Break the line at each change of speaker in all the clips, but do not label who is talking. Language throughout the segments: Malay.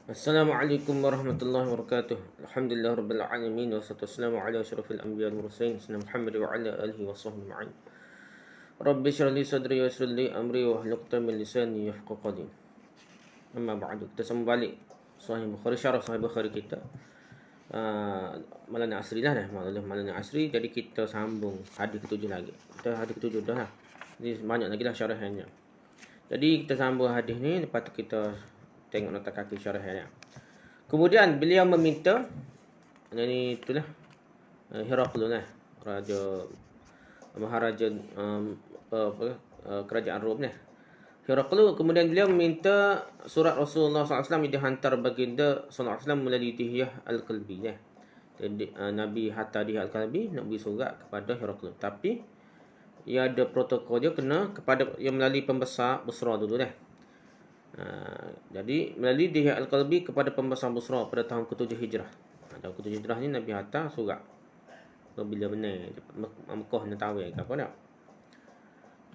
Assalamualaikum warahmatullahi wabarakatuh. Alhamdulillah rabbil alamin wassalatu wassalamu ala asyrafil anbiya'i wal mursalin sayyidina Muhammad wa ala alihi wa sahbihi ma'in. Rabbi shrah li sadri wa yassir li amri wa hlul 'uqdatam min lisani yafqahu qawli. Amma ba'du. Kita sambung balik Sahih Bukhari, syarah Sahih Bukhari kita. Malam asri lah malam asri. Jadi kita sambung hadis ketujuh lagi. Kita hadis ketujuh dah lah. Jadi banyak lagi lah syarahannya. Jadi kita sambung hadis ni, lepas tu kita tengok nota kaki syarahnya. Kemudian beliau meminta, ini itulah Heraklius lah, maharaja kerajaan Rom ni. Heraklius kemudian beliau meminta surat Rasulullah SAW yang dihantar baginda SAW melalui Dihyah Al-Kalbi ni. Jadi Nabi hantar Dihyah Al-Kalbi nak beri surat kepada Heraklius. Tapi ia ada protokol dia kena kepada yang melalui pembesar Busra dulu dah. Jadi melalui Dihyah Al-Kalbi kepada pembesar Busra pada tahun ke-7 Hijrah. Tahun ke-7 Hijrah ni Nabi hantar surat. Bila benar Mekah nak tahu ke apa tak.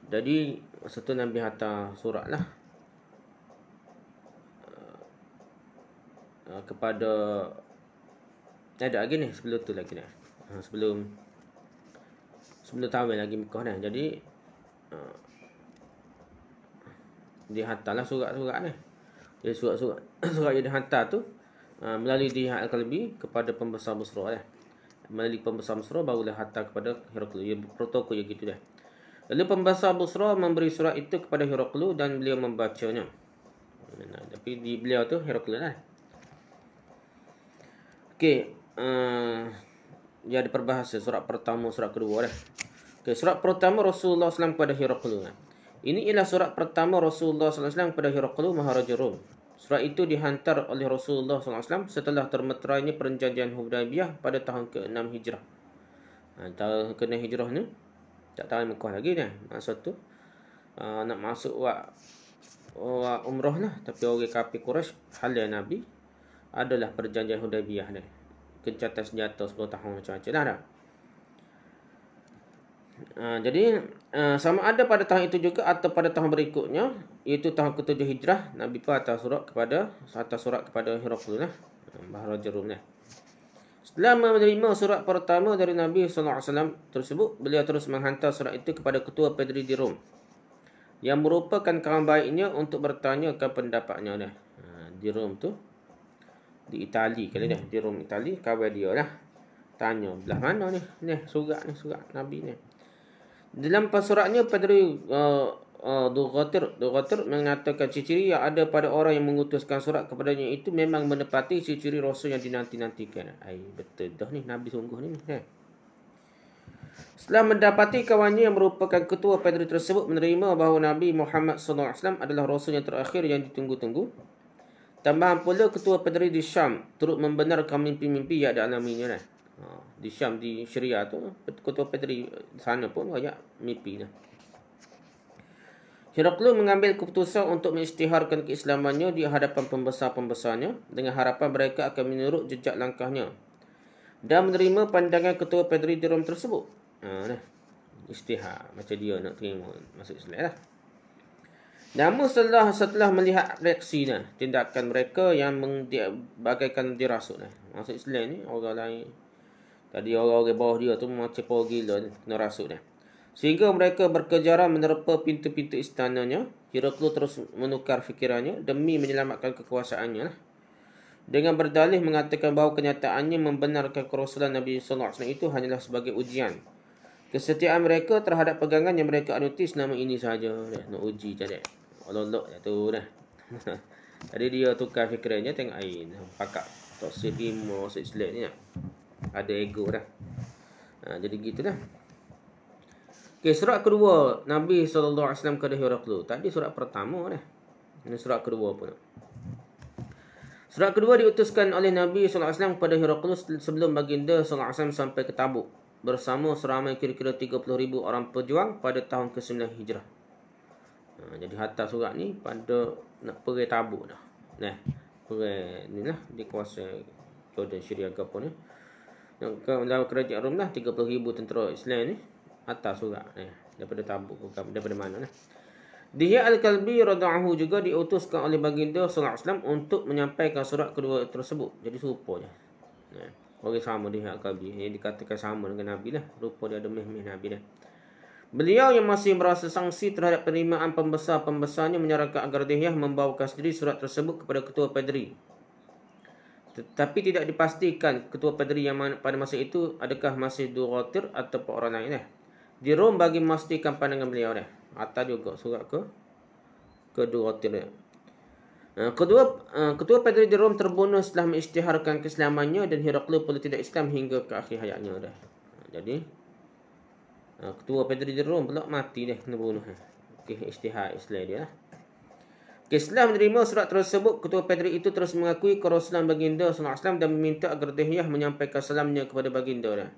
Jadi masa tu Nabi hantar surat lah kepada ada lagi ni sebelum tu lagi ni. Sebelum tahu lagi Mekah dah. Jadi dia hantarlah surat-surat ni. Jadi surat yang dihantar tu melalui Dihyah Al-Kalbi kepada pembesar Busra lah. Melalui pembesar Busra barulah hantar kepada Heraklius. Protokol yang gitu dah. Lalu pembesar Busra memberi surat itu kepada Heraklius dan beliau membacanya. Tapi di beliau tu Heraklius lah. Okey, dia ada perbahasa surat pertama, surat kedua dah. Okey, surat pertama Rasulullah SAW kepada Heraklius. Ini ialah surat pertama Rasulullah SAW kepada Heraklius, maharaja Rom. Surat itu dihantar oleh Rasulullah SAW setelah termeterainya perjanjian Hudaybiyah pada tahun ke-6 Hijrah. Tahun ke-6 Hijrah ni tak tahu Mekah lagi ni. Masa tu nak masuk umrah lah. Tapi orang kafir Quraisy halal Nabi adalah perjanjian Hudaybiyah ni. Gencatan senjata 10 tahun macam-macam lah dah. Jadi sama ada pada tahun itu juga atau pada tahun berikutnya, iaitu tahun ke-7 Hijrah, Nabi pun hantar surat kepada Heraklius lah, maharaja Rom lah. Setelah menerima surat pertama dari Nabi SAW tersebut, beliau terus menghantar surat itu kepada ketua Padri di Rom, yang merupakan kawan baiknya untuk bertanya ke pendapatnya dah. Di Rom tu, di Itali kali dah, di Rom Itali, kawan dia lah. Tanya belah mana ni surat Nabi ni. Dalam suratnya Padri Dughatir mengatakan ciri-ciri yang ada pada orang yang mengutuskan surat kepadanya itu memang menepati ciri-ciri Rasul yang dinanti-nantikan. Betul dah ni Nabi sungguh ni. Setelah mendapati kawannya yang merupakan ketua Padri tersebut menerima bahawa Nabi Muhammad SAW adalah Rasul yang terakhir yang ditunggu-tunggu. Tambahan pula ketua Padri di Syam turut membenarkan mimpi-mimpi yang dialaminya lah. Di Syam, di Syria tu, ketua Padri sana pun banyak mimpi lah. Heraklius mengambil keputusan untuk mengisytiharkan keislamannya di hadapan pembesar-pembesarnya dengan harapan mereka akan menurut jejak langkahnya dan menerima pandangan ketua Padri di Rom tersebut. Istihar macam dia nak terima masuk Islam lah. Namun setelah melihat reaksinya, tindakan mereka yang bagaikan dirasuk lah. Masuk Islam ni orang lain. Tadi orang-orang bawah dia tu macam poh gila kena rasuk dia. Sehingga mereka berkejaran menerpa pintu-pintu istananya. Heraklius terus menukar fikirannya demi menyelamatkan kekuasaannya lah. Dengan berdalih mengatakan bahawa kenyataannya membenarkan kerasulan Nabi SAW itu hanyalah sebagai ujian. Kesetiaan mereka terhadap pegangan yang mereka anuti selama ini sahaja. Nak uji je dek. Olok-olok tu dah. Jadi dia tukar fikirannya tengok air. Pakak tak sedimo masuk Islam ni lah. Ada ego dah. Jadi gitu dah. Okay, surat kedua Nabi SAW kepada Heraklius. Tadi surat pertama dah. Ini surat kedua pun. Surat kedua diutuskan oleh Nabi SAW kepada Heraklius sebelum baginda SAW sampai ke Tabuk bersama seramai kira-kira 30,000 orang pejuang pada tahun ke-9 Hijrah. Jadi hantar surat ni pada nak pergi Tabuk dah. Pergi ni lah di kawasan Jordan, Syria ke apa ni. Dalam kerajaan Rom lah 30,000 tentera Islam ni hantar surat daripada Tabuk, daripada mana lah. Dihya Al-Kalbi radhiyallahu juga diutuskan oleh baginda sallallahu alaihi wasallam untuk menyampaikan surat kedua tersebut. Jadi serupa je. Orang sama Dihya Al-Kalbi. Yang dikatakan sama dengan Nabi lah. Rupa dia ada meh-meh Nabi dah. Beliau yang masih merasa sangsi terhadap penerimaan pembesar-pembesarnya menyarankan agar Dihya membawakan sendiri surat tersebut kepada ketua padri. Tetapi tidak dipastikan ketua padri yang pada masa itu adakah masih Duratir ataupun orang lain dah. Di Rom bagi memastikan pandangan beliau dah. Atas juga surat ke Duratir dah. Ketua padri di Rom terbunuh setelah mengisytiharkan keislamannya dan Heraklius pun tidak Islam hingga ke akhir hayatnya dah. Jadi ketua padri di Rom pula mati dah, kena bunuh. Okey, isytihar Islam dia lah. Setelah menerima surat tersebut, ketua padri itu terus mengakui kerasulan baginda sallallahu alaihi wasallam dan meminta agar Dihyah menyampaikan salamnya kepada baginda dah.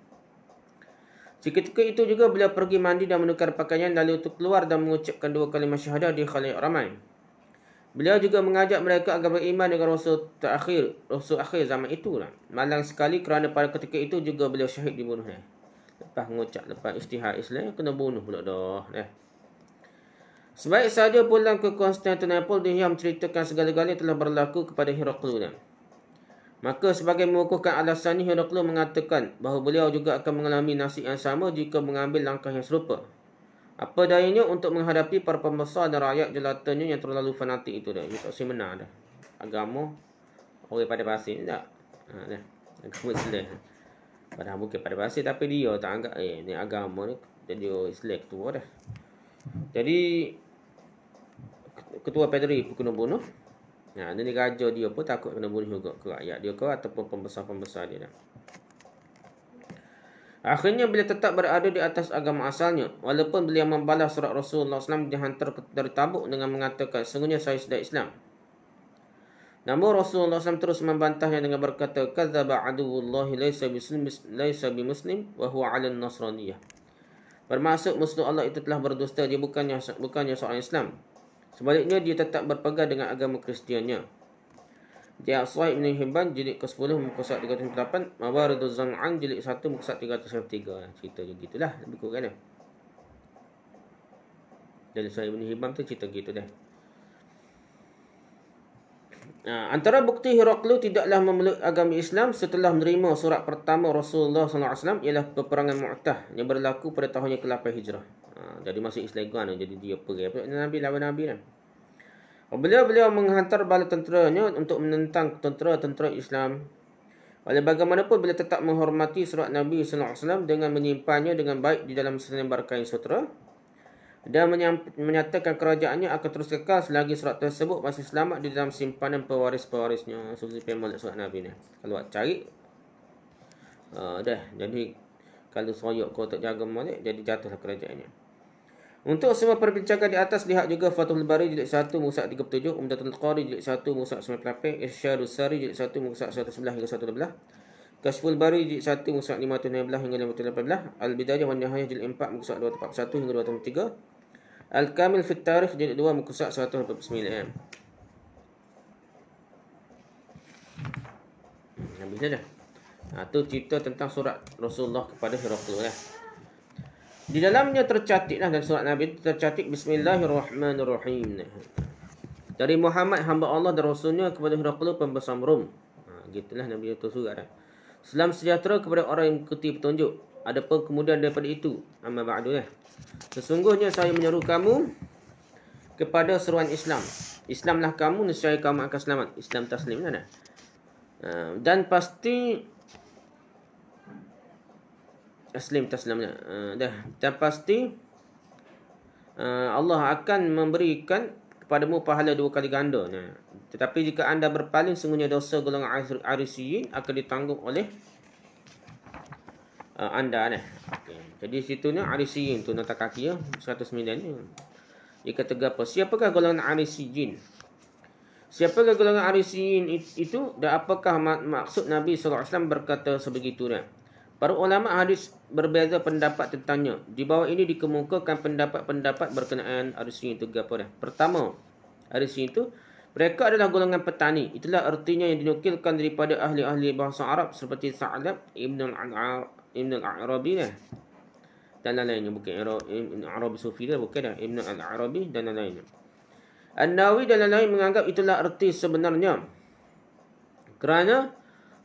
Seketika itu juga beliau pergi mandi dan menukar pakaian lalu untuk keluar dan mengucapkan 2 kalimah syahadah di khalayak ramai. Beliau juga mengajak mereka agar beriman dengan Rasul akhir zaman itu lah. Malang sekali kerana pada ketika itu juga beliau syahid dibunuh dah. Lepas isytihar Islam kena bunuh pula dah. Sebaik saja pulang ke Konstantinopel, Dihya menceritakan segala-galanya telah berlaku kepada Heraklius. Maka sebagai mengukuhkan alasannya, Heraklius mengatakan bahawa beliau juga akan mengalami nasib yang sama jika mengambil langkah yang serupa. Apa dayanya untuk menghadapi para pembesar dan rakyat jelatanya yang terlalu fanatik itu dah. Dia tak boleh menang dah. Agama orang pada pasir tak. Agama Islam. Padahal bukan pada pasir tapi dia tak anggap ni agama ni jadi Islam ketua dah. Jadi ketua padri pun kena bunuh. Ni raja dia pun takut kena bunuh juga ke rakyat dia ke ataupun pembesar-pembesar dia dah. Akhirnya beliau tetap berada di atas agama asalnya. Walaupun beliau membalas surat Rasulullah SAW dihantar dari Tabuk dengan mengatakan sesungguhnya saya sudah Islam. Namun Rasulullah SAW terus membantahnya dengan berkata kadzaba aduwwullahi laisa bimuslim wa huwa 'ala an-nasraniyah. Bermaksud musuh Allah itu telah berdusta, dia bukannya seorang Islam. Sebaliknya dia tetap berpegang dengan agama Kristiannya. Dia Sahih Ibn Hibban jilid ke-10 muka surat 308, Mawariduz Zam'an jilid 1 muka surat 303. Cerita je gitulah lebih kurang dah. Dari Sahih Ibn Hibban tu cerita gitu dah. Antara bukti Heraklius tidaklah memeluk agama Islam setelah menerima surat pertama Rasulullah SAW ialah peperangan Mu'tah yang berlaku pada tahun yang ke-8 Hijrah. Jadi masih Islam kan, jadi dia pergi Nabi lawan Nabi kan. Beliau menghantar bala tenteranya untuk menentang tentera-tentera Islam. Oleh bagaimanapun beliau tetap menghormati surat Nabi SAW dengan menyimpannya dengan baik di dalam selembar kain sutera dan menyatakan kerajaannya akan terus kekal selagi surat tersebut masih selamat di dalam simpanan pewaris-pewarisnya. Supaya melek surat Nabi ni. Kalau cari dah jadi kalau soyok kau tak jaga molek jadi jatuhlah kerajaannya. Untuk semua perbincangan di atas lihat juga Fathul Bari jilid 1 muka 37, Umdatul Qari jilid 1 muka 98, Irsyadus Sari jilid 1 muka 111 hingga 112, Kashful Bari jilid 1 muka 516 hingga 518, Al-Bidayah wan Nihayah jilid 4 muka 241 hingga 243, Al-Kamil fit Tarikh jilid 2 muka 149. Habis dah. Tu cerita tentang surat Rasulullah kepada Heraklius . Di dalamnya tercatatlah dalam surat Nabi tercatat Bismillahirrahmanirrahim. Dari Muhammad hamba Allah dan Rasulnya kepada Heraklius pembesar Rom. Gitulah Nabi itu surat. Salam sejahtera kepada orang yang mengikuti petunjuk. Adapun kemudian daripada itu, amma ba'du sesungguhnya saya menyeru kamu kepada seruan Islam. Islamlah kamu, nescaya kamu akan selamat. Islam taslim dah. Dan pasti taslimnya dan pasti Allah akan memberikan kepadamu pahala 2 kali ganda. Tetapi jika anda berpaling, sungguhnya dosa golongan Arisiyin akan ditanggung oleh anda. Okay. Jadi situnya Arisiyin tu nota kaki 109 ni. Dia kata apa? Siapakah golongan Arisiyin? Siapakah golongan Arisiyin itu dan apakah maksud Nabi SAW berkata sebegitunya? Para ulama hadis berbeza pendapat tentangnya. Di bawah ini dikemukakan pendapat-pendapat berkenaan Arisiyin itu apa dah. Pertama, Arisiyin itu mereka adalah golongan petani. Itulah artinya yang dinukilkan daripada ahli-ahli bahasa Arab seperti Sa'lab Ibn al-Arabi dan lain-lainnya. Bukan Ibn Arabi Sufi dah, bukan dah. Ibn Al-Arabi dan lain-lainnya. An-Nawawi dan lain-lain menganggap itulah erti sebenarnya, kerana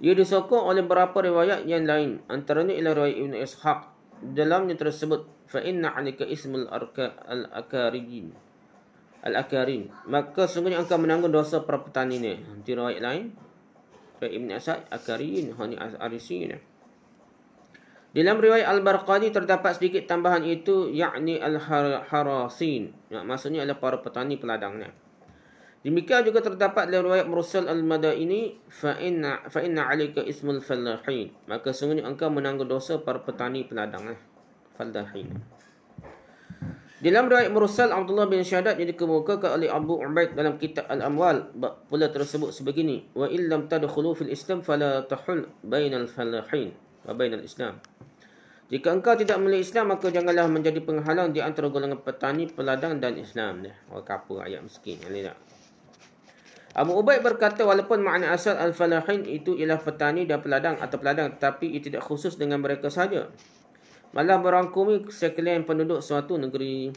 ia disokong oleh beberapa riwayat yang lain. Antaranya ialah riwayat Ibn Ishaq. Dalamnya tersebut, فَإِنَّ عَلَيْكَ إِسْمُ الْأَكَارِينَ, maka sungguhnya engkau menanggung dosa para petani ni. Nanti riwayat lain, riwayat Ibn Asad, Akariyin, Hani Arisiyin. Dalam riwayat Al-Barqadi terdapat sedikit tambahan itu, yakni Al-Harasin. Maksudnya adalah para petani peladang. Demikian juga terdapat dalam riwayat Mursal Al-Madaini, فَإِنَّ عَلَيْكَ إِسْمُ الْفَلَّحِينَ, maka sungguhnya engkau menanggung dosa para petani peladang. Fallahin. Dalam riwayat Mursal Abdullah bin Syahadat yang dikemukakan oleh Abu Ubaid dalam kitab Al-Amwal pula tersebut sebegini, wa illam tadkhulu fil Islam fala tahul bainal fallahin wa bainal Islam. Jika engkau tidak memeluk Islam, maka janganlah menjadi penghalang di antara golongan petani, peladang dan Islam. Orang kapur, ayat miskin. Abu Ubaid berkata, walaupun makna asal al-falahin itu ialah petani dan peladang atau peladang, tetapi ia tidak khusus dengan mereka sahaja, malah merangkumi sekalian penduduk suatu negeri.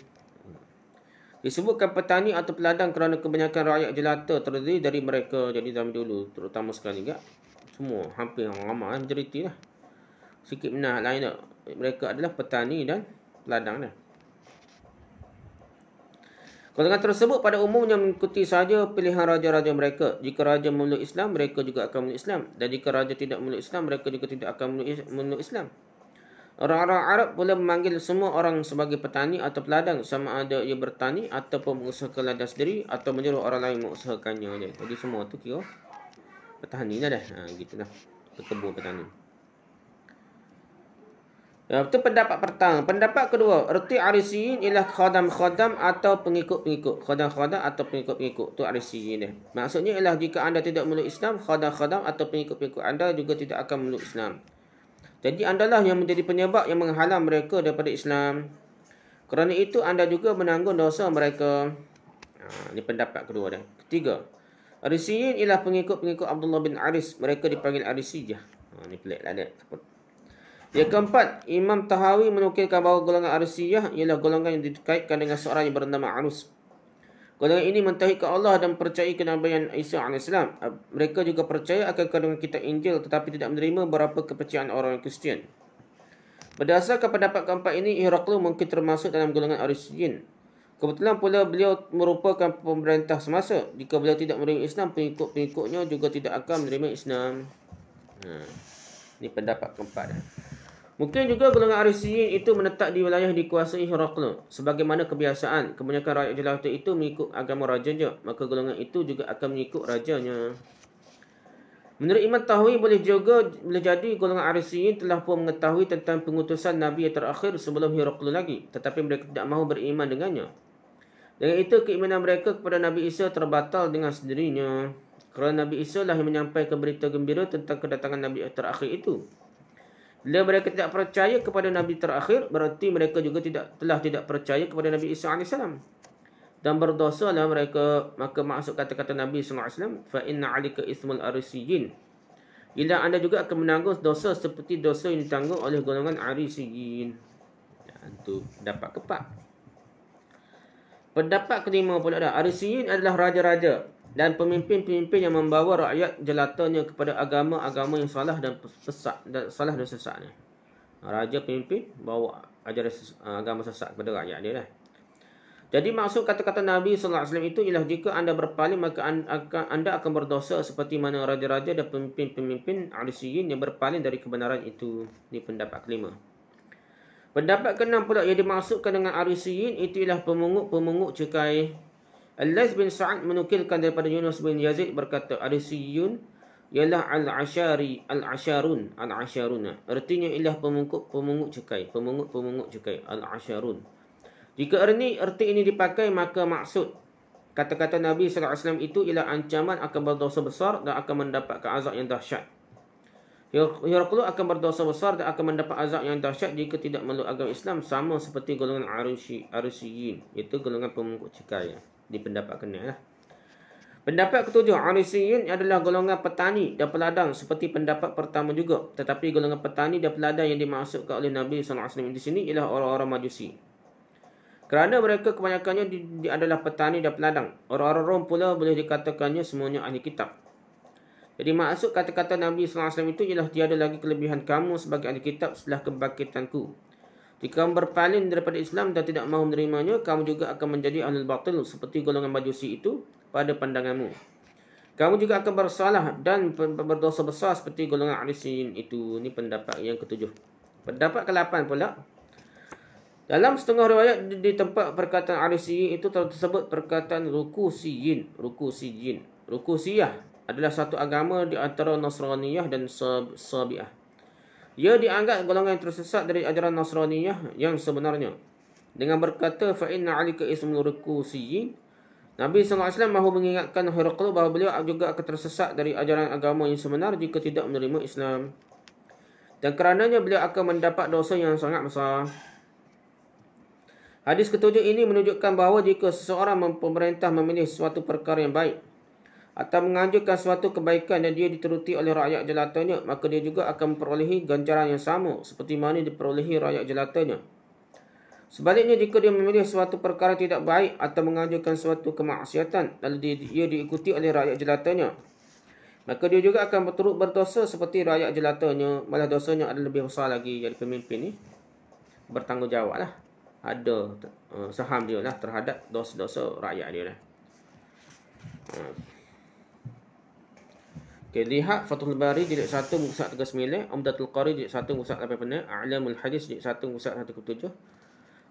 Disebutkan petani atau peladang kerana kebanyakan rakyat jelata terdiri dari mereka. Jadi zaman dulu, terutama sekali juga, semua hampir ramai majoriti lah. Sikit benar lain tak. Mereka adalah petani dan peladang. Golongan tersebut pada umumnya mengikuti sahaja pilihan raja-raja mereka. Jika raja memeluk Islam, mereka juga akan memeluk Islam. Dan jika raja tidak memeluk Islam, mereka juga tidak akan memeluk Islam. Orang-orang Arab pula memanggil semua orang sebagai petani atau peladang, sama ada ia bertani ataupun mengusahakan ladang sendiri atau menyuruh orang lain mengusahakannya. Jadi semua tu kira petani dah. Gitulah. Pekebun petani. Itu pendapat pertama. Pendapat kedua, erti arisiyin ialah khadam-khadam atau pengikut-pengikut. Khadam-khadam atau pengikut-pengikut. Itu arisiyin dia. Maksudnya ialah jika anda tidak memeluk Islam, khadam-khadam atau pengikut-pengikut anda juga tidak akan memeluk Islam. Jadi andalah yang menjadi penyebab yang menghalang mereka daripada Islam. Kerana itu anda juga menanggung dosa mereka. Ini pendapat kedua dia. Ketiga, arisiyin ialah pengikut-pengikut Abdullah bin Aris. Mereka dipanggil Arisiyah. Ini pelik lah dia. Yang keempat, Imam Tahawi menukilkan bahawa golongan Arisiyah ialah golongan yang dikaitkan dengan seorang yang bernama Arus. Golongan ini mentauhidkan Allah dan percayai kenabian Isa AS. Mereka juga percaya akan kandungan kitab Injil tetapi tidak menerima beberapa kepercayaan orang Kristian. Berdasarkan pendapat keempat ini, Heraklius mungkin termasuk dalam golongan Arisiyin. Kebetulan pula beliau merupakan pemerintah semasa. Jika beliau tidak menerima Islam, pengikut-pengikutnya juga tidak akan menerima Islam. Ini pendapat keempat. Mungkin juga golongan Arisiyin itu menetap di wilayah dikuasai Heraklius. Sebagaimana kebiasaan, kebanyakan rakyat jelata itu mengikut agama rajanya, maka golongan itu juga akan mengikut rajanya. Menurut Imam Tahawi, boleh jadi golongan Arisiyin telah pun mengetahui tentang pengutusan Nabi yang terakhir sebelum Heraklius lagi, tetapi mereka tidak mahu beriman dengannya. Dengan itu, keimanan mereka kepada Nabi Isa terbatal dengan sendirinya. Kerana Nabi Isa lah yang menyampaikan berita gembira tentang kedatangan Nabi terakhir itu. Bila mereka tidak percaya kepada Nabi terakhir, berarti mereka juga telah tidak percaya kepada Nabi Isa AS. Dan berdosalah mereka. Maka maksud kata-kata Nabi SAW, فَإِنَّ عَلِكَ إِثْمُ الْأَرِسِيِّينَ, bila anda juga akan menanggung dosa seperti dosa yang ditanggung oleh golongan Arisiyin. Itu pendapat keempat. Pendapat kelima pula dah. Arisiyin adalah raja-raja dan pemimpin-pemimpin yang membawa rakyat jelatanya kepada agama-agama yang salah dan sesatnya. Raja pemimpin bawa ajaran agama sesat kepada rakyat dia lah. Jadi maksud kata-kata Nabi SAW itu ialah jika anda berpaling, maka anda akan berdosa seperti mana raja-raja dan pemimpin-pemimpin Arisiyin yang berpaling dari kebenaran itu. Ini pendapat kelima. Pendapat keenam pula yang dimaksudkan dengan Arisiyin itu ialah pemungut cukai. Al-Laits bin Sa'ad menukilkan daripada Yunus bin Yazid berkata, Arisiyun ialah al-asharun. Artinya ialah pemungut cukai. Pemungut cukai. Al-asharun. Jika erti ini dipakai, maka maksud kata-kata Nabi SAW itu ialah ancaman akan berdosa besar dan akan mendapatkan azab yang dahsyat. Heraklius akan berdosa besar dan akan mendapat azab yang dahsyat jika tidak memeluk agama Islam, sama seperti golongan Arisiyin, iaitu golongan pemungut cukai. Di pendapat kena lah. Pendapat ketujuh, Arisiyin adalah golongan petani dan peladang seperti pendapat pertama juga. Tetapi golongan petani dan peladang yang dimaksudkan oleh Nabi SAW di sini ialah orang-orang Majusi. Kerana mereka kebanyakannya adalah petani dan peladang. Orang-orang Rom pula boleh dikatakannya semuanya ahli kitab. Jadi maksud kata-kata Nabi SAW itu ialah tiada lagi kelebihan kamu sebagai ahli kitab setelah kebangkitanku. Jika kamu berpaling daripada Islam dan tidak mahu menerimanya, kamu juga akan menjadi ahlul batil seperti golongan Majusi itu pada pandanganmu. Kamu juga akan bersalah dan berdosa besar seperti golongan Arisiyin itu. Ini pendapat yang ketujuh. Pendapat ke-8 pula. Dalam setengah riwayat di tempat perkataan Arisiyin itu tersebut perkataan Rukusiyin. Rukusiyah adalah satu agama di antara Nasraniyah dan Sabi'ah. Ia dianggap golongan yang tersesat dari ajaran Nasraniyah yang sebenarnya. Dengan berkata fa inna 'alika ismul rukusiyin, Nabi SAW mahu mengingatkan Herakl bahawa beliau juga akan tersesat dari ajaran agama yang sebenar jika tidak menerima Islam. Dan kerananya beliau akan mendapat dosa yang sangat besar. Hadis ketujuh ini menunjukkan bahawa jika seseorang pemerintah memilih suatu perkara yang baik atau menganjurkan suatu kebaikan dan dia dituruti oleh rakyat jelatanya, maka dia juga akan memperolehi ganjaran yang sama seperti mana diperolehi rakyat jelatanya. Sebaliknya, jika dia memilih suatu perkara tidak baik atau menganjurkan suatu kemaksiatan lalu dia diikuti oleh rakyat jelatanya, maka dia juga akan berturut berdosa seperti rakyat jelatanya. Malah dosanya adalah lebih besar lagi. Jadi pemimpin ni bertanggungjawab lah. Ada saham dia lah terhadap dosa-dosa rakyat dia lah. Okay, lihat Fathul Bari jilid 1 muka 39, Umdatul Qari jilid 1 muka 86, A'lamul Hadis jilid 1 muka 107,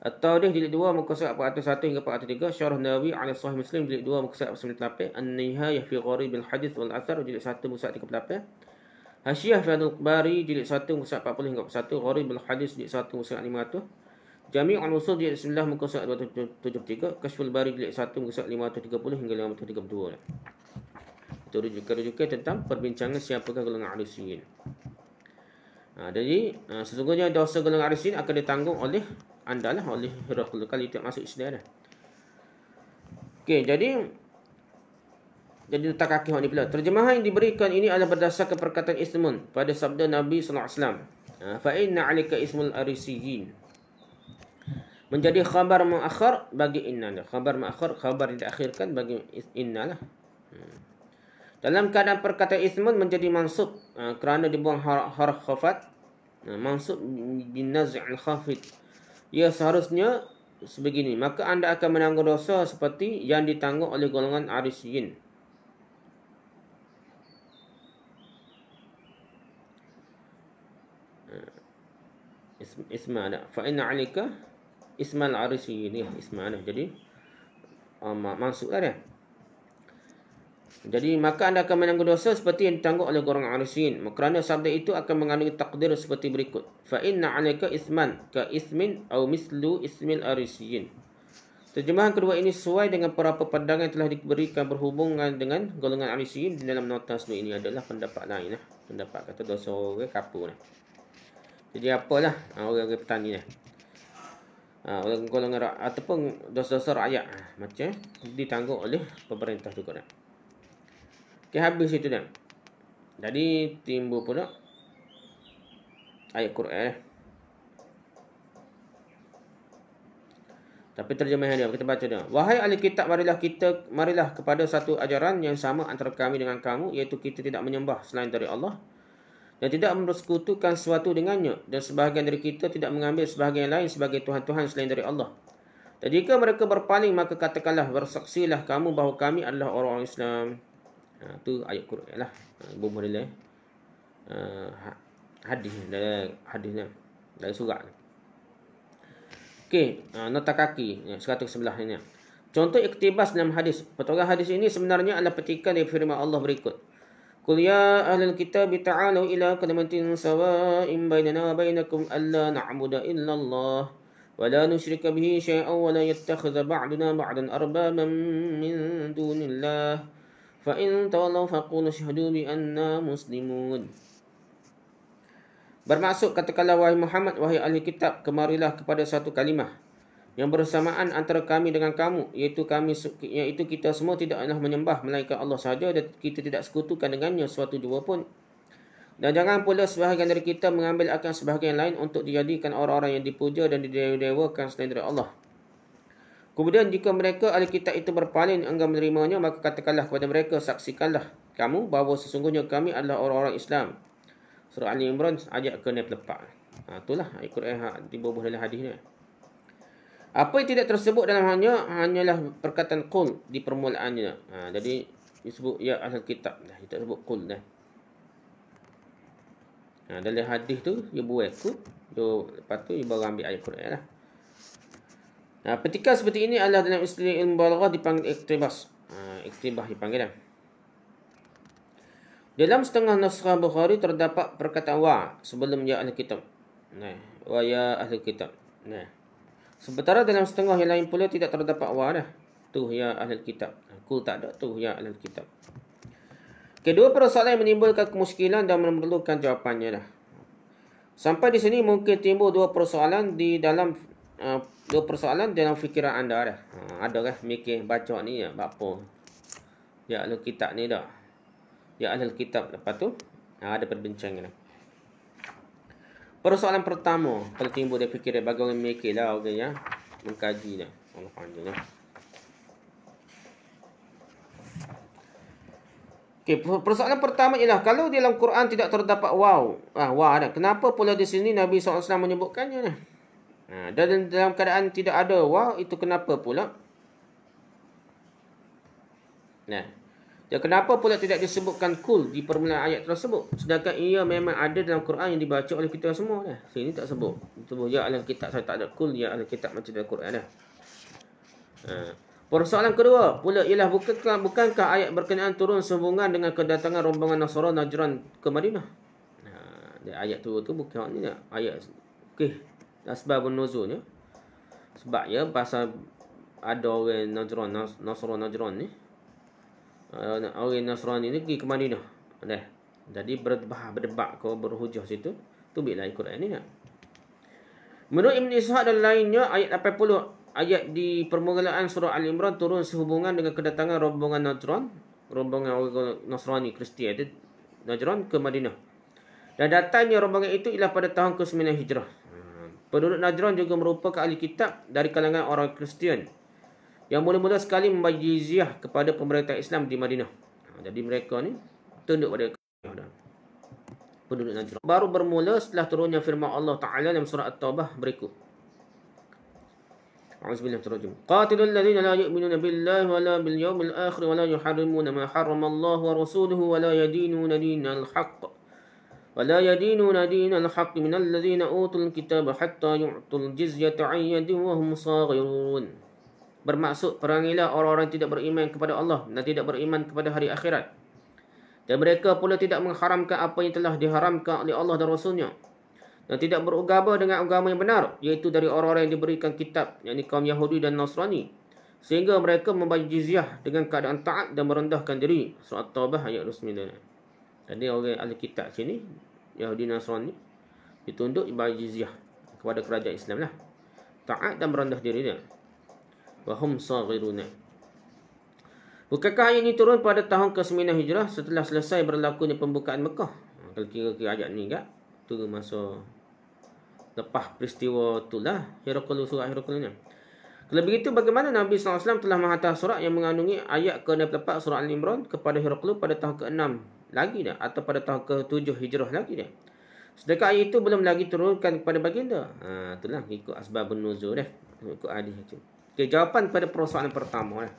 At-Tawdih jilid 2 muka 401 hingga 403, Syarah Nawawi 'ala Sahih Muslim jilid 2 muka 98, An-Nihayah fi Gharibil Hadis wal Athar jilid 1 muka 38, Hasyiah fi Al-Bari jilid 1 muka 40 hingga 41, Gharibul Hadis jilid 1 muka 500, Jami' al-Usul jilid 9 muka 273, Kashful Bari jilid 1 muka 530 hingga 532. Itu rujukan tentang perbincangan siapakah golongan Arisiyin. Jadi sesungguhnya dosa golongan Arisiyin akan ditanggung oleh anda lah, oleh Herakl kali itu masuk Islam dah. Okey, jadi letak kaki ni pula. Terjemahan yang diberikan ini adalah berdasarkan perkataan Ismun pada sabda Nabi sallallahu alaihi wasallam. Fa inna 'alika ismul Arisiyin. Menjadi khabar muakhir bagi inna. Khabar muakhir, khabar yang diakhirkan bagi inna lah. Dalam keadaan perkataan ismun menjadi mansub kerana dibuang harf khafat, mansub bin naz'il khafid. Ia seharusnya sebegini, maka anda akan menanggung dosa seperti yang ditanggung oleh golongan Arisiyin. Isma ada. Fa inna 'alika ismal Arisiyin. Isma ada. Jadi mansub lah dia. Jadi maka anda akan menanggung dosa seperti yang ditanggung oleh golongan Arisiyin. Kerana sabda itu akan mengandungi takdir seperti berikut. Fa inna 'alaika isman ka ismin aw mislu ismil Arisiyin. Terjemahan kedua ini sesuai dengan beberapa pandangan yang telah diberikan berhubungan dengan golongan Arisiyin di dalam nota sebelum ini adalah pendapat lain lah. Pendapat kata dosa orang kapu lah. Jadi apalah orang-orang petani lah. Orang golongan ataupun dosa-dosa rakyat macam ditanggung oleh pemerintah juga lah. Okay, habis itu dah. Jadi timbul pula ayat Quran. Tapi terjemahan dia kita baca dia. Wahai ahli kitab, marilah kepada satu ajaran yang sama antara kami dengan kamu, iaitu kita tidak menyembah selain dari Allah dan tidak mempersekutukan sesuatu dengannya, dan sebahagian dari kita tidak mengambil sebahagian lain sebagai tuhan-tuhan selain dari Allah. Dan jika mereka berpaling, maka katakanlah, bersaksilah kamu bahawa kami adalah orang-orang Islam. Itu ayat Quran lah. Ibu boleh hadisnya dari surah. Okey, nota kaki 111 ini. Contoh iktibas dalam hadis. Potongan hadis ini sebenarnya adalah petikan dari firman Allah berikut. Qul ya ahlal kitab ta'alu ila kalimatin sawa'in bainana wa bainakum alla na'budu illa Allah wa la nusyrika bihi syai'an wa la yattakhidha ba'duna ba'dan arbaban min dunillah. فَإِن تَوَلَّوْا فَقُولُوا اشْهَدُوا بِأَنَّا مُسْلِمُونَ. Bermaksud, katakanlah wahai Muhammad, wahai ahli kitab, kemarilah kepada satu kalimah yang bersamaan antara kami dengan kamu, iaitu kita semua tidaklah menyembah melainkan Allah sahaja dan kita tidak sekutukan dengannya suatu jua pun. Dan jangan pula sebahagian dari kita mengambil akan sebahagian lain untuk dijadikan orang-orang yang dipuja dan didewakan selain dari Allah. Kemudian jika mereka ahli kitab itu berpaling enggan menerimanya, maka katakanlah kepada mereka, saksikanlah kamu bahawa sesungguhnya kami adalah orang-orang Islam. Surah Ali Imran ayat ke-64. Itulah ayat Quran dibubuh dalam hadis ni. Apa yang tidak tersebut dalam hanyalah perkataan qul di permulaannya. Jadi disebut ya ahlul kitab. Kita sebut qul dah. Dalam hadis tu dia buat qul, lepas tu dia baru ambil ayat Quran lah. Petikan seperti ini adalah dalam istilah ilmu balaghah dipanggil iktibas. Iktibah dipanggil dah. Dalam setengah naskah Bukhari terdapat perkataan wa sebelum ya ahlul kitab. Wa ya ahlul kitab. Sementara dalam setengah yang lain pula tidak terdapat wa dah. Tu ya ahlul kitab. Kul tak ada, tu ya ahlul kitab. Kedua persoalan yang menimbulkan kemusykilan dan memerlukan jawapannya dah. Sampai di sini mungkin timbul dua persoalan dalam fikiran anda dah. Ada kan mikir baca ni ya apa? Ya ahlul kitab ni dah. Ya ahlul kitab, lepas tu ada perbincangan dah. Persoalan pertama, kalau timbul dia fikir bagaimana mikirlah orang yang mengkaji dah. Allah panjang dah. Okey, persoalan pertama ialah kalau di dalam Quran tidak terdapat waw. Dah. Kenapa pula di sini Nabi SAW menyebutkannya dah? Dan dalam keadaan tidak ada waw, itu kenapa pula? Dan kenapa pula tidak disebutkan kul di permulaan ayat tersebut? Sedangkan ia memang ada dalam Quran yang dibaca oleh kita semua dah. Sini tak sebut. Sebut ya ahlul kitab, saya tak ada kul ya ahlul kitab macam dalam Quran dah. Persoalan kedua pula ialah bukankah ayat berkenaan turun sehubungan dengan kedatangan rombongan Nasara Najran ke Madinah? Ayat tu bukan ni ayat. Okey, asbabun nuzulnya. Sebab ya pasal ada orang Najran, Nasara Najran ni. Orang Nasrani ni pergi ke Madinah. Jadi berdebat ke berhujah situ. Tu bila Al-Quran ni nak. Menurut Ibn Ishaq dan lainnya, ayat 80 ayat di permulaan surah Al-Imran turun sehubungan dengan kedatangan rombongan Najran, rombongan orang Nasrani Kristian itu Najran ke Madinah. Dan datangnya rombongan itu ialah pada tahun ke-9 Hijrah. Penduduk Najran juga merupakan ahli kitab dari kalangan orang Kristian yang mula-mula sekali membayar jizyah kepada pemerintah Islam di Madinah. Jadi mereka ni tunduk pada penduduk Najran. Baru bermula setelah turunnya firman Allah Ta'ala dalam surah At-Taubah berikut. A'udzubillahi qatilul ladzina la yu'minuna billahi wa la bil yawmil akhir wa la yuharrimuna ma harrama Allah wa rasuluhu wa la yadinuna dinal haqq wa la yadinuna dinal haqq minal ladzina utul kitaba hatta yu'tul jizyata 'an yadin wa hum saghirun. Bermaksud perangilah orang-orang tidak beriman kepada Allah dan tidak beriman kepada hari akhirat. Dan mereka pula tidak mengharamkan apa yang telah diharamkan oleh Allah dan Rasulnya. Dan tidak beragama dengan agama yang benar, iaitu dari orang-orang yang diberikan kitab, yakni kaum Yahudi dan Nasrani. Sehingga mereka membayar jizyah dengan keadaan taat dan merendahkan diri. Surah At-Taubah ayat 29. Jadi orang ahli kitab sini, Yahudi dan Nasrani, ditunduk bayar jizyah kepada kerajaan Islam lah. Taat dan merendah diri dia. Wahum saghiruna. Bukankah ayat ini turun pada tahun ke-9 Hijrah setelah selesai berlakunya pembukaan Mekah? Kalau kira-kira ayat ni kan turun masa lepas peristiwa itulah surah Heraklius. Kalau begitu bagaimana Nabi SAW telah menghantar surat yang mengandungi ayat ke-64 surah Al-Imran kepada Heraklius pada tahun ke-6 lagi dah, atau pada tahun ke-7 Hijrah lagi dah. Sedangkan ayat itu belum lagi turunkan kepada baginda. Itulah ikut asbabun nuzul dah, ikut hadis itu. Okey, jawapan pada persoalan pertama lah.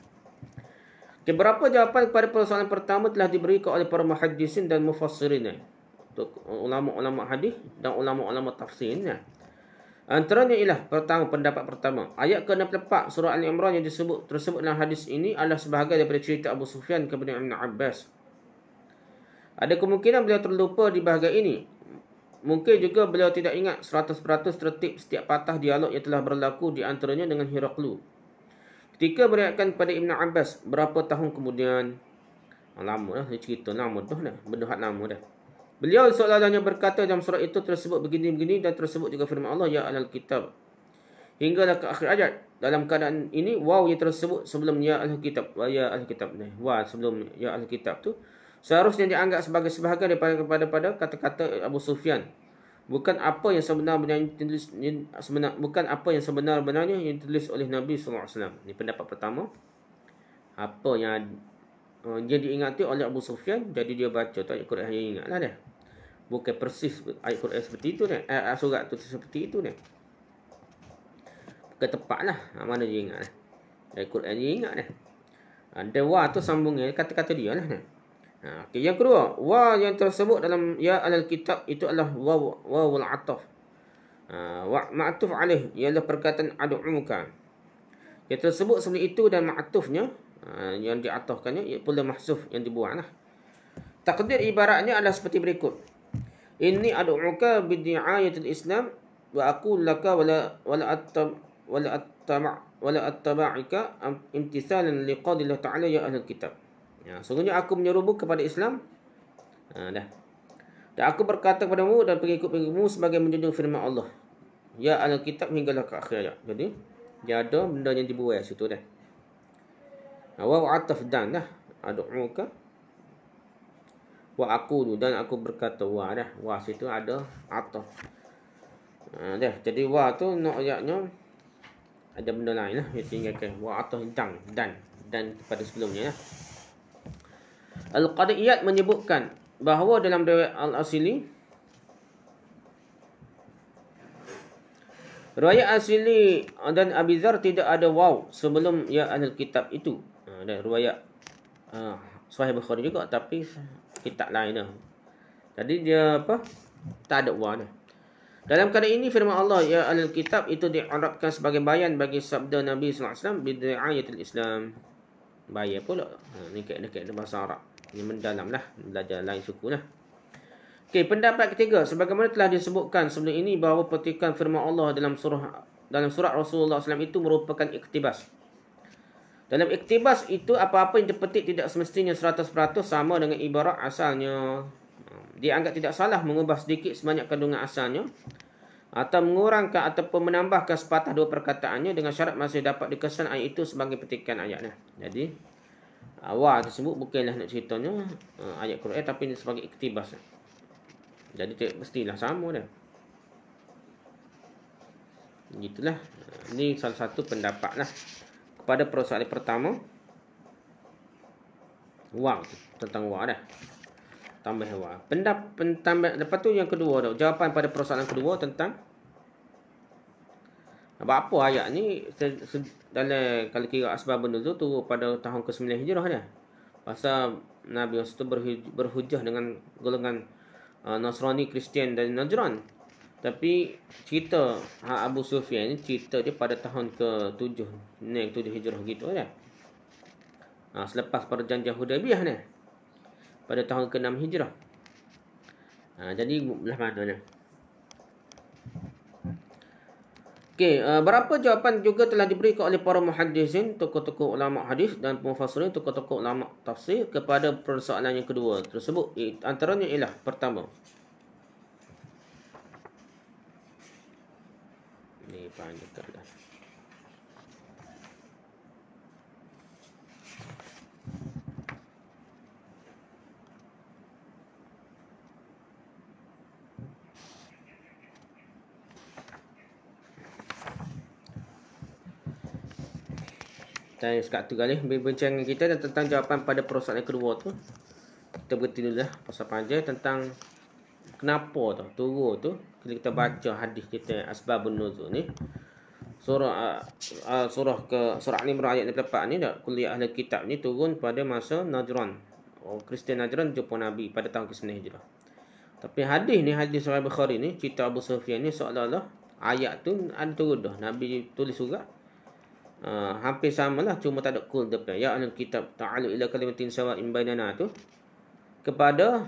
Okey, berapa jawapan kepada persoalan pertama telah diberikan oleh para muhaddisin dan mufassirin untuk ulama-ulama hadis dan ulama-ulama tafsir ni. Antaranya ialah pendapat pertama. Ayat ke-64 surah Al-Imran yang tersebut dalam hadis ini adalah sebahagian daripada cerita Abu Sufyan kepada Ibn Abbas. Ada kemungkinan beliau terlupa di bahagian ini. Mungkin juga beliau tidak ingat 100% tertib setiap patah dialog yang telah berlaku di antaranya dengan Heraklius. Ketika beriakan kepada Ibn Abbas berapa tahun kemudian, lama dah, dia cerita lama dah, benda lama dah. Beliau seolah-olahnya berkata dalam surat itu tersebut begini-begini dan tersebut juga firman Allah, ya ahlul kitab. hinggalah ke akhir ayat. Dalam keadaan ini waw yang tersebut sebelum ya ahli kitab, ya ahli kitab ni, wa sebelum ya ahli kitab tu seharusnya dianggap sebagai sebahagian daripada kata-kata Abu Sufyan. Bukan apa yang sebenarnya ditulis, bukan apa yang sebenar-benarnya yang ditulis oleh Nabi SAW. Ini pendapat pertama. Apa yang dia diingati oleh Abu Sufyan, jadi dia baca tu ayat Quran yang ingatlah dia. Bukan persis ayat Quran seperti itu ni, surat tu seperti itu ni. Bukan tepatlah, mana dia ingat. Ayat Quran dia ingat ni. Dan wa tu sambungnya kata-kata dia lah ni. Okay. Yang kedua, wa yang tersebut dalam ya alal kitab itu adalah wawul ataf. Wa ma'tuf alaih ialah perkataan ad'uka. Yang tersebut sebelum itu dan ma'tufnya yang diatafkannya ia pula mahzuf yang dibuang lah. Takdir ibaratnya adalah seperti berikut. Inni ad'uka bidi'ayatil Islam wa aqul laka wala attaba'ika imtithalan liqaulillah ta'ala ya ahlul kitab. Ya, sungguhnya aku menyerumu kepada Islam. Dan aku berkata kepadamu dan pengikut-pengikutmu sebagai menjunjung firman Allah. Ya ahlul kitab hinggalah ke akhir ayat. Jadi dia ada benda yang dibuai situ dah. Wa ataf dan dah. Ad'uka wa aqulu dan aku berkata wa dah. Wa situ ada ataf. Dah. Jadi wa tu nak ayatnya ada benda lain lah. Yang tinggalkan wa ataf dan pada sebelumnya lah. Al-Qadiyat menyebutkan bahawa dalam riwayat Al-Asili, riwayat Asili dan Abi Dzar tidak ada waw sebelum ya ahlul kitab itu. Dan riwayat Sahih Bukhari juga tapi kitab lain dah. Jadi dia apa? Tak ada waw dah. Dalam keadaan ini firman Allah ya ahlul kitab itu diarabkan sebagai bayan bagi sabda Nabi sallallahu alaihi wasallam bidayatul Islam. Bayan pula. Ni dekat bahasa Arab. Ini mendalam lah, belajar lain suku lah. Okey, pendapat ketiga, sebagaimana telah disebutkan sebelum ini bahawa petikan firman Allah dalam surat Rasulullah SAW itu merupakan iktibas. Dalam iktibas itu apa-apa yang dipetik tidak semestinya 100% sama dengan ibarat asalnya. Dianggap tidak salah mengubah sedikit sebanyak kandungan asalnya atau mengurangkan ataupun menambahkan sepatah dua perkataannya dengan syarat masih dapat dikesan ayat itu sebagai petikan ayatnya. Jadi awal tersebut bukanlah nak ceritanya ayat Quran tapi sebagai iktibas. Jadi tak mestilah sama dah. Gitulah. Ini salah satu pendapat lah. Kepada persoalan pertama, wa tentang wa dah. Tambah wa. Tambah lepas tu yang kedua dah. Jawapan pada persoalan kedua tentang apa ayat ni dalam kalau kira asbabun nuzul tu pada tahun ke-9 Hijrah dah. Pasal Nabi itu berhujah dengan golongan Nasrani, Kristian dan Najran. Tapi cerita Abu Sufyan ni cerita dia pada tahun ke-7 ni 7 Hijrah gitu dah. Selepas perjanjian Hudaybiyah ni pada tahun ke-6 Hijrah. Jadi belah mana ni? Okey, berapa jawapan juga telah diberikan oleh para muhaddisin, tokoh-tokoh ulama hadis dan mufassirin, tokoh-tokoh ulama tafsir kepada persoalan yang kedua tersebut. Antaranya ialah pertama. Ni panjang dah. Dan sekat tu kali bincang kita tentang jawapan pada persoalan kedua tu. Kita berhenti dulu lah pasal panjang tentang kenapa turun tu. Bila kita baca hadis kita asbabun nuzul ni. Surah Ali Imran ayat 44 ni dak kuliah ahli kitab ni turun pada masa Najran. Kristian Najran jumpa Nabi pada tahun ke-9 Hijrah. Tapi hadis ni, hadis Sahih Bukhari ni, cerita Abu Sufyan ni seolah-olah ayat tu ada turun dah. Nabi tulis surat hampir samalah cuma tak ada kul depan ya ahlul kitab ta'alu ila kalimatin sawa'in bainana tu kepada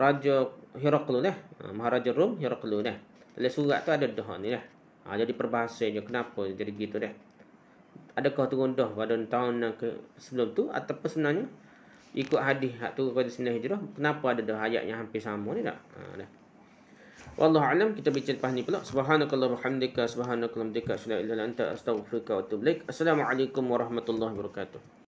Raja Heraklu dah, Maharaja Rom Heraklu dah. Dalam surat tu ada dah ni dah. Jadi perbahasannya kenapa jadi gitu dah. Adakah turun dah pada tahun ke sebelum tu ataupun sebenarnya ikut hadis hak tu pada 9 Hijrah kenapa ada dah ayat yang hampir sama ni tak? Dah. Wallahu alam, kita baca lepas ni pula. Subhanakallahumma hamdika, subhanakallahumma hamdika, asyhadu an la ilaha illa anta, astaghfiruka wa atubu ilaik. Assalamualaikum warahmatullahi wabarakatuh.